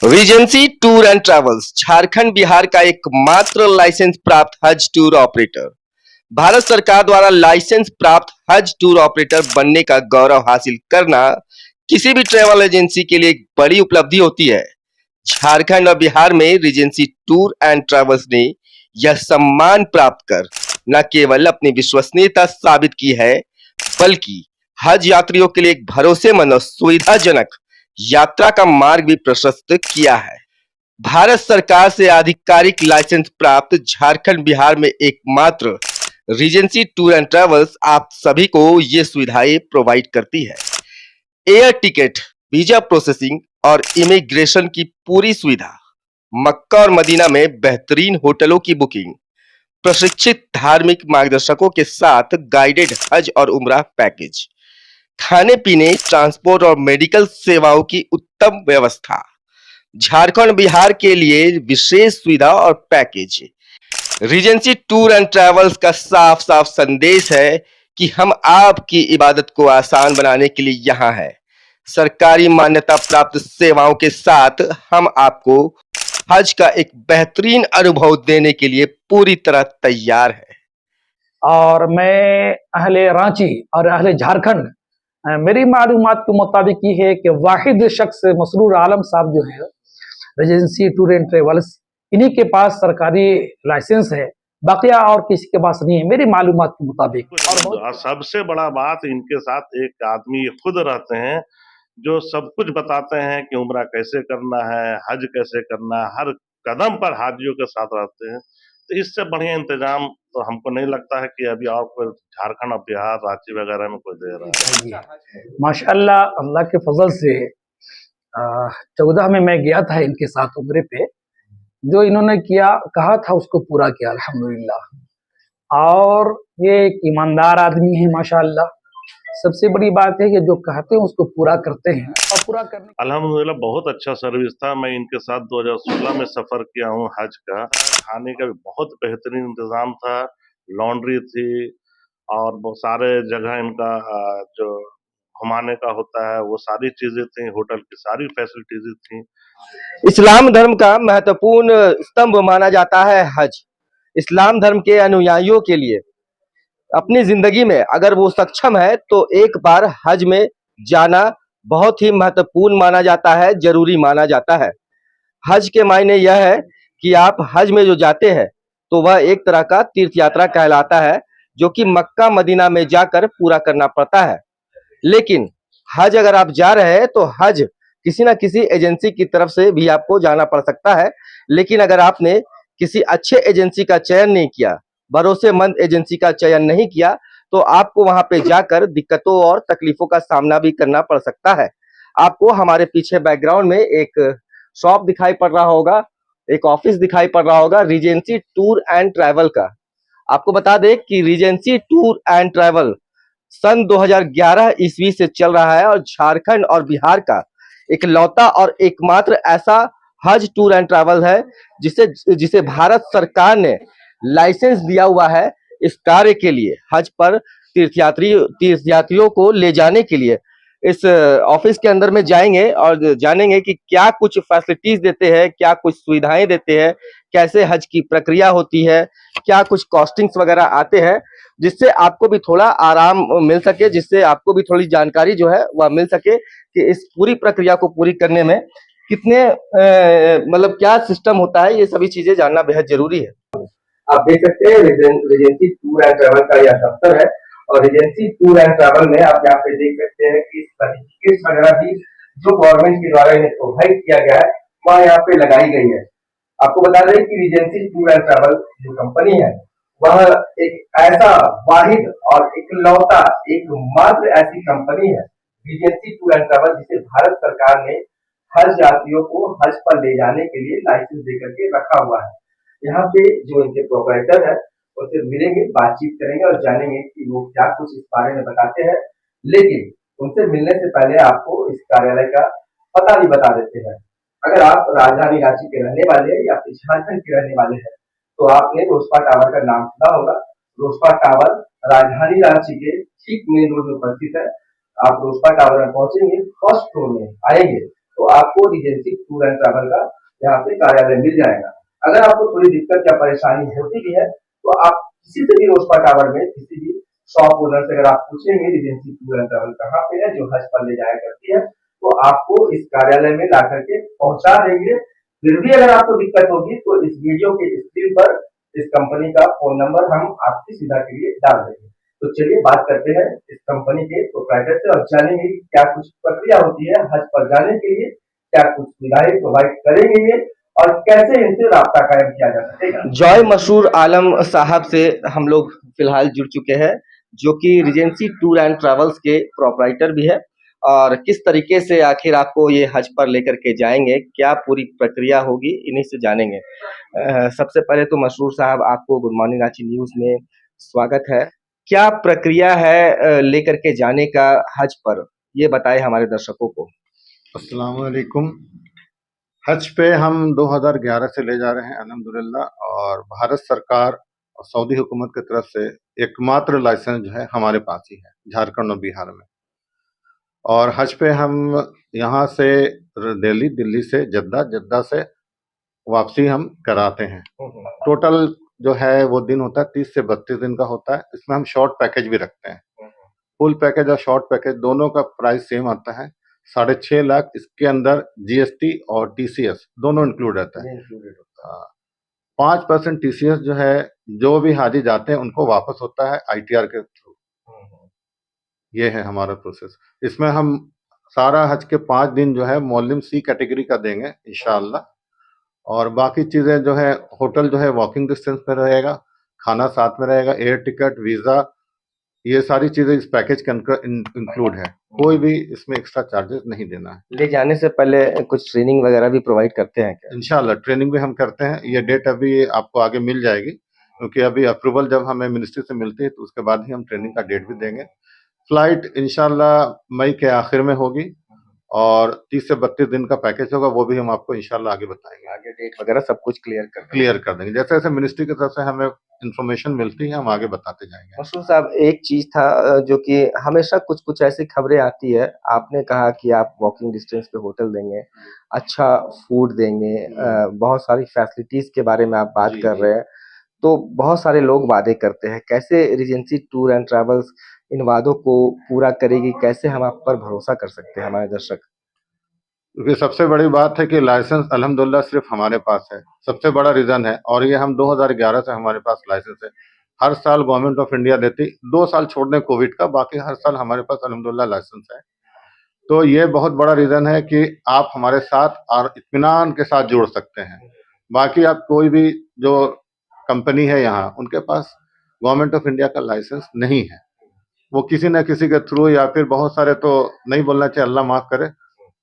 Regency tour and travels Jharkhand Bihar का एकमात्र licence प्राप्त हज टूर ऑपरेटर। भारत सरकार द्वारा लाइसेंस प्राप्त हज टूर ऑपरेटर बनने का गौरव हासिल करना किसी भी ट्रैवल एजेंसी के लिए एक बड़ी उपलब्धि होती है। झारखंड और बिहार में रीजेंसी टूर एंड ट्रैवल्स ने यह सम्मान प्राप्त कर न केवल अपनी विश्वसनीयता साबित की है, बल्कि हज यात्रियों के लिए एक भरोसेमंद और सुविधाजनक यात्रा का मार्ग भी प्रशस्त किया है। भारत सरकार से आधिकारिक लाइसेंस प्राप्त झारखंड बिहार में एकमात्र रीजेंसी टूर एंड ट्रैवल्स आप सभी को ये सुविधाएं प्रोवाइड करती है। एयर टिकट, वीजा प्रोसेसिंग और इमिग्रेशन की पूरी सुविधा, मक्का और मदीना में बेहतरीन होटलों की बुकिंग, प्रशिक्षित धार्मिक मार्गदर्शकों के साथ गाइडेड हज और उम्रा पैकेज, खाने पीने, ट्रांसपोर्ट और मेडिकल सेवाओं की उत्तम व्यवस्था, झारखंड बिहार के लिए विशेष सुविधा और package. Regency tour and travels का साफ साफ संदेश है कि हम आपकी इबादत को आसान बनाने के लिए यहाँ हैं। सरकारी मान्यता प्राप्त सेवाओं के साथ हम आपको हज का एक बेहतरीन अनुभव देने के लिए पूरी तरह तैयार है। और मैं अहले रांची और अहले झारखंड, मेरी मालूमात के मुताबिक ये है कि वाहिद शख्स मसरूर आलम साहब जो है रीजेंसी टूर एंड ट्रेवल्स, इन्हीं के पास सरकारी लाइसेंस है, बाकिया और किसी के पास नहीं है मेरी मालूमात के मुताबिक। और सबसे बड़ा बात, इनके साथ एक आदमी खुद रहते हैं जो सब कुछ बताते हैं कि उम्रा कैसे करना है, हज कैसे करना है, हर कदम पर हाजियों के साथ रहते हैं। तो इससे बढ़िया इंतजाम तो हमको नहीं लगता है कि अभी और कोई झारखंड और बिहार, रांची वगैरह में कोई दे रहा है। माशाअल्लाह, अल्लाह के फजल से 14 में मैं गया था इनके साथ उम्रे पे। जो इन्होंने किया कहा था उसको पूरा किया अल्हम्दुलिल्लाह। और ये एक ईमानदार आदमी है माशाअल्लाह। सबसे बड़ी बात है कि जो कहते हैं उसको पूरा करते हैं और पूरा करने अल्हम्दुलिल्लाह बहुत अच्छा सर्विस था। मैं इनके साथ 2016 में सफर किया हूँ हज का। खाने का भी बहुत बेहतरीन इंतजाम था, लॉन्ड्री थी और बहुत सारे जगह इनका जो घुमाने का होता है वो सारी चीजें थी, होटल की सारी फैसिलिटीज थी। इस्लाम धर्म का महत्वपूर्ण स्तंभ माना जाता है हज। इस्लाम धर्म के अनुयायियों के लिए अपनी जिंदगी में अगर वो सक्षम है तो एक बार हज में जाना बहुत ही महत्वपूर्ण माना जाता है, जरूरी माना जाता है। हज के मायने यह है कि आप हज में जो जाते हैं तो वह एक तरह का तीर्थ यात्रा कहलाता है, जो कि मक्का मदीना में जाकर पूरा करना पड़ता है। लेकिन हज अगर आप जा रहे हैं तो हज किसी ना किसी एजेंसी की तरफ से भी आपको जाना पड़ सकता है। लेकिन अगर आपने किसी अच्छे एजेंसी का चयन नहीं किया, भरोसेमंद एजेंसी का चयन नहीं किया, तो आपको वहां पे जाकर दिक्कतों और तकलीफों का सामना भी करना पड़ सकता है। आपको हमारे पीछे बैकग्राउंड में एक शॉप दिखाई पड़ रहा होगा, एक ऑफिस दिखाई पड़ रहा होगा रीजेंसी टूर एंड ट्रैवल का। आपको बता दें कि रीजेंसी टूर एंड ट्रैवल सन 2011 ईस्वी से चल रहा है और झारखंड और बिहार का इकलौता और एकमात्र ऐसा हज टूर एंड ट्रैवल है जिसे जिसे भारत सरकार ने लाइसेंस दिया हुआ है इस कार्य के लिए, हज पर तीर्थयात्रियों को ले जाने के लिए। इस ऑफिस के अंदर में जाएंगे और जानेंगे कि क्या कुछ फैसिलिटीज देते हैं, क्या कुछ सुविधाएं देते हैं, कैसे हज की प्रक्रिया होती है, क्या कुछ कॉस्टिंग्स वगैरह आते हैं, जिससे आपको भी थोड़ा आराम मिल सके, जिससे आपको भी थोड़ी जानकारी जो है वह मिल सके कि इस पूरी प्रक्रिया को पूरी करने में कितने मतलब क्या सिस्टम होता है। ये सभी चीजें जानना बेहद जरूरी है। आप देख सकते हैं रीजेंसी टूर एंड ट्रैवल का यह दफ्तर है और रीजेंसी टूर एंड ट्रैवल में आप यहाँ पे देख सकते हैं कि सर्टिफिकेट वगैरह भी जो गवर्नमेंट के द्वारा इन्हें प्रोवाइड किया गया है वह यहाँ पे लगाई गई है। आपको बता दें कि रीजेंसी टूर एंड ट्रैवल जो कंपनी है वह एक ऐसा वाहिद और इकलौता एकमात्र ऐसी कंपनी है रीजेंसी टूर एंड ट्रैवल जिसे भारत सरकार ने हज यात्रियों को हज पर ले जाने के लिए लाइसेंस देकर के रखा हुआ है। यहाँ पे जो इनके प्रोपराइटर है उनसे मिलेंगे, बातचीत करेंगे और जानेंगे कि वो क्या कुछ इस बारे में बताते हैं। लेकिन उनसे मिलने से पहले आपको इस कार्यालय का पता भी बता देते हैं। अगर आप राजधानी रांची के रहने वाले हैं या फिर झारखंड के रहने वाले हैं तो आपने रोसपा टावर का नाम सुना होगा। रोसपा टावर राजधानी रांची के ठीक मेन रोड में उपस्थित है। आप रोसपा टावर में पहुंचेंगे, फर्स्ट फ्लोर में आएंगे तो आपको रिजेंसी टूर एंड ट्रैवल का यहाँ पे कार्यालय मिल जाएगा। अगर आपको थोड़ी दिक्कत या परेशानी होती भी है तो आप किसी से भी रोसपा टावर में किसी भी शॉप ओनर से अगर आप पूछेंगे रिजेंसी टूर एंड ट्रैवल कहाँ पे है जो हज पर ले जाया करती है, तो आपको इस कार्यालय में ला करके पहुंचा देंगे। फिर भी अगर आपको दिक्कत होगी तो इस वीडियो के स्क्रीन पर इस कंपनी का फोन नंबर हम आपकी सुविधा के लिए डाल देंगे। तो चलिए बात करते हैं इस कंपनी के प्रोप्राइटर से और जानेंगे कि क्या कुछ प्रक्रिया होती है हज पर जाने के लिए, क्या कुछ सुविधाएं प्रोवाइड करेंगे ये और कैसे इनसे राब्ता कायम किया जा सकेगा। जॉय मशहूर आलम साहब से हम लोग फिलहाल जुड़ चुके हैं, जो कि रिजेंसी टूर एंड ट्रैवल्स के प्रोप्राइटर भी है, और किस तरीके से आखिर आपको ये हज पर लेकर के जाएंगे, क्या पूरी प्रक्रिया होगी, इन्हीं से जानेंगे। सबसे पहले तो मशहूर साहब आपको गुड मॉर्निंग रांची न्यूज में स्वागत है। क्या प्रक्रिया है लेकर के जाने का हज पर, ये बताएं हमारे दर्शकों को। अस्सलाम वालेकुम। हज पे हम 2011 से ले जा रहे हैं अल्हम्दुलिल्लाह, और भारत सरकार और सऊदी हुकूमत की तरफ से एकमात्र लाइसेंस जो है हमारे पास ही है झारखंड और बिहार में। और हज पे हम यहाँ से दिल्ली से जद्दा, जद्दा से वापसी हम कराते हैं। टोटल जो है वो दिन होता है 30 से 32 दिन का होता है। इसमें हम शॉर्ट पैकेज भी रखते हैं। फुल पैकेज और शॉर्ट पैकेज दोनों का प्राइस सेम आता है, 6.5 लाख। इसके अंदर जीएसटी और टीसीएस दोनों इंक्लूड रहता है। 5% टीसीएस जो है जो भी हाजी जाते हैं उनको वापस होता है आईटीआर के थ्रू। ये है हमारा प्रोसेस। इसमें हम सारा हज के 5 दिन जो है मौलिम सी कैटेगरी का देंगे इंशाअल्लाह, और बाकी चीजें जो है होटल जो है वॉकिंग डिस्टेंस पे रहेगा, खाना साथ में रहेगा, एयर टिकट, वीजा, ये सारी चीजें इस पैकेज के अंदर इंक्लूड है। कोई भी इसमें एक्स्ट्रा चार्जेस नहीं देना है। ले जाने से पहले कुछ ट्रेनिंग वगैरह भी प्रोवाइड करते हैं क्या? इंशाल्लाह ट्रेनिंग भी हम करते हैं। ये डेट अभी आपको आगे मिल जाएगी, क्योंकि अभी अप्रूवल जब हमें मिनिस्ट्री से मिलती है तो उसके बाद ही हम ट्रेनिंग का डेट भी देंगे। फ्लाइट इंशाल्लाह मई के आखिर में होगी, और 30 से 32 दिन का पैकेज होगा, वो भी हम आपको इंशाल्लाह आगे बताएंगे। आगे डेट वगैरह सब कुछ क्लियर कर देंगे। जैसे जैसे मिनिस्ट्री की तरफ से हमें इंफॉर्मेशन मिलती है हम आगे बताते जाएंगे। मशहूर साहब, एक चीज था जो कि हमेशा कुछ कुछ ऐसी खबरें आती है, आपने कहा कि आप वॉकिंग डिस्टेंस पे होटल देंगे, अच्छा फूड देंगे, बहुत सारी फैसिलिटीज के बारे में आप बात कर रहे हैं, तो बहुत सारे लोग वादे करते हैं, कैसे रिजेंसी टूर एंड ट्रैवल्स इन वादों को पूरा करेगी, कैसे हम आप पर भरोसा कर सकते हैं हमारे दर्शक? क्योंकि सबसे बड़ी बात है कि लाइसेंस अल्हम्दुलिल्लाह सिर्फ हमारे पास है, सबसे बड़ा रीजन है। और ये हम 2011 से हमारे पास लाइसेंस है। हर साल गवर्नमेंट ऑफ इंडिया देती, 2 साल छोड़ने कोविड का, बाकी हर साल हमारे पास अल्हम्दुलिल्लाह लाइसेंस है। तो ये बहुत बड़ा रीजन है कि आप हमारे साथ और इत्मीनान के साथ जुड़ सकते हैं। बाकी आप कोई भी जो कंपनी है यहाँ, उनके पास गवर्नमेंट ऑफ इंडिया का लाइसेंस नहीं है। वो किसी न किसी के थ्रू, या फिर बहुत सारे तो नहीं बोलना चाहिए, अल्लाह माफ करे,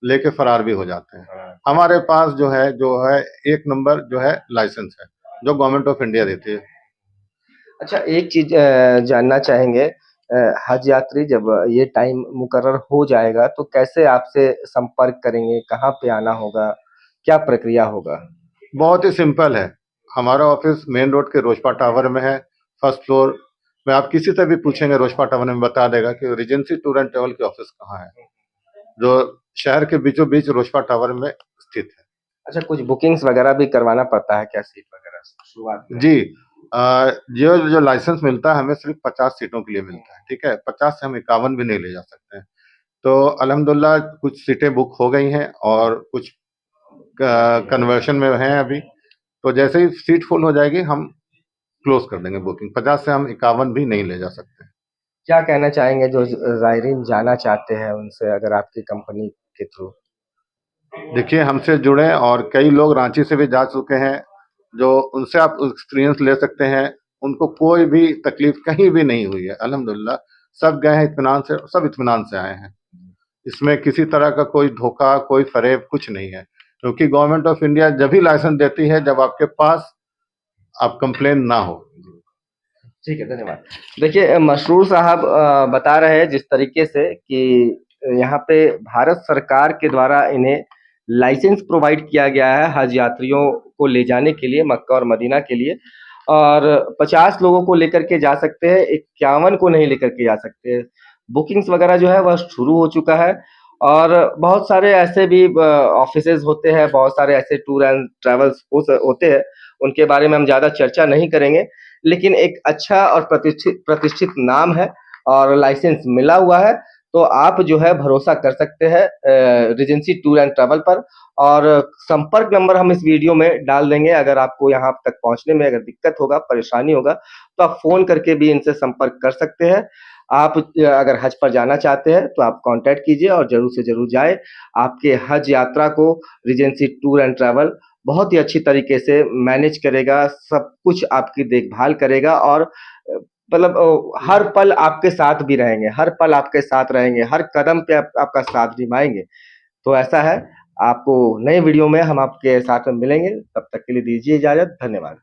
लेके फरार भी हो जाते हैं। हमारे पास जो है एक नंबर जो है लाइसेंस है जो गवर्नमेंट ऑफ इंडिया देती है। अच्छा, एक चीज जानना चाहेंगे, हज यात्री जब ये टाइम मुकर्रर हो जाएगा तो कैसे आपसे संपर्क करेंगे, कहाँ पे आना होगा, क्या प्रक्रिया होगा? बहुत ही सिंपल है। हमारा ऑफिस मेन रोड के रोजपा टावर में है, फर्स्ट फ्लोर में। आप किसी से भी पूछेंगे रोजपा टावर में बता देगा कि रिजेंसी टूर एंड ट्रेवल के ऑफिस कहाँ है, जो शहर के बीचों बीच रोजपा टावर में स्थित है। अच्छा, कुछ बुकिंग्स वगैरह भी करवाना पड़ता है क्या, सीट वगैरह शुरुआत में? जी, जो लाइसेंस मिलता है हमें सिर्फ 50 सीटों के लिए मिलता है, ठीक है। 50 से हम 51 भी नहीं ले जा सकते हैं। तो अल्हम्दुलिल्लाह कुछ सीटें बुक हो गई हैं और कुछ कन्वर्शन में हैं अभी। तो जैसे ही सीट फुल हो जाएगी हम क्लोज कर देंगे बुकिंग। 50 से हम 51 भी नहीं ले जा सकते। क्या कहना चाहेंगे जो ज़ायरीन जाना चाहते हैं उनसे, अगर आपकी कंपनी के थ्रू? देखिए, हमसे जुड़े, और कई लोग रांची से भी जा चुके हैं, जो उनसे आप एक्सपीरियंस ले सकते हैं। उनको कोई भी तकलीफ कहीं भी नहीं हुई है अल्हम्दुलिल्लाह। सब गए हैं इत्मीनान से, सब इत्मीनान से आए हैं। इसमें किसी तरह का कोई धोखा, कोई फरेब कुछ नहीं है, क्योंकि गवर्नमेंट ऑफ इंडिया जब भी लाइसेंस देती है जब आपके पास आप कंप्लेन ना हो। ठीक है, धन्यवाद। देखिए, मशरूर साहब बता रहे हैं जिस तरीके से कि यहाँ पे भारत सरकार के द्वारा इन्हें लाइसेंस प्रोवाइड किया गया है हज यात्रियों को ले जाने के लिए मक्का और मदीना के लिए, और 50 लोगों को लेकर के जा सकते हैं, 51 को नहीं लेकर के जा सकते। बुकिंग्स वगैरह जो है वह शुरू हो चुका है, और बहुत सारे ऐसे भी ऑफिसेज होते हैं, बहुत सारे ऐसे टूर एंड ट्रैवल्स होते हैं, उनके बारे में हम ज़्यादा चर्चा नहीं करेंगे। लेकिन एक अच्छा और प्रतिष्ठित नाम है और लाइसेंस मिला हुआ है, तो आप जो है भरोसा कर सकते हैं रीजेंसी टूर एंड ट्रैवल पर। और संपर्क नंबर हम इस वीडियो में डाल देंगे। अगर आपको यहाँ तक पहुँचने में अगर दिक्कत होगा, परेशानी होगा, तो आप फ़ोन करके भी इनसे संपर्क कर सकते हैं। आप अगर हज पर जाना चाहते हैं तो आप कॉन्टैक्ट कीजिए और ज़रूर से ज़रूर जाएँ। आपके हज यात्रा को रीजेंसी टूर एंड ट्रैवल बहुत ही अच्छी तरीके से मैनेज करेगा, सब कुछ आपकी देखभाल करेगा और मतलब हर पल आपके साथ भी रहेंगे, हर पल आपके साथ रहेंगे, हर कदम पे आपका साथ निभाएँगे। तो ऐसा है, आपको नए वीडियो में हम आपके साथ में मिलेंगे, तब तक के लिए दीजिए इजाज़त, धन्यवाद।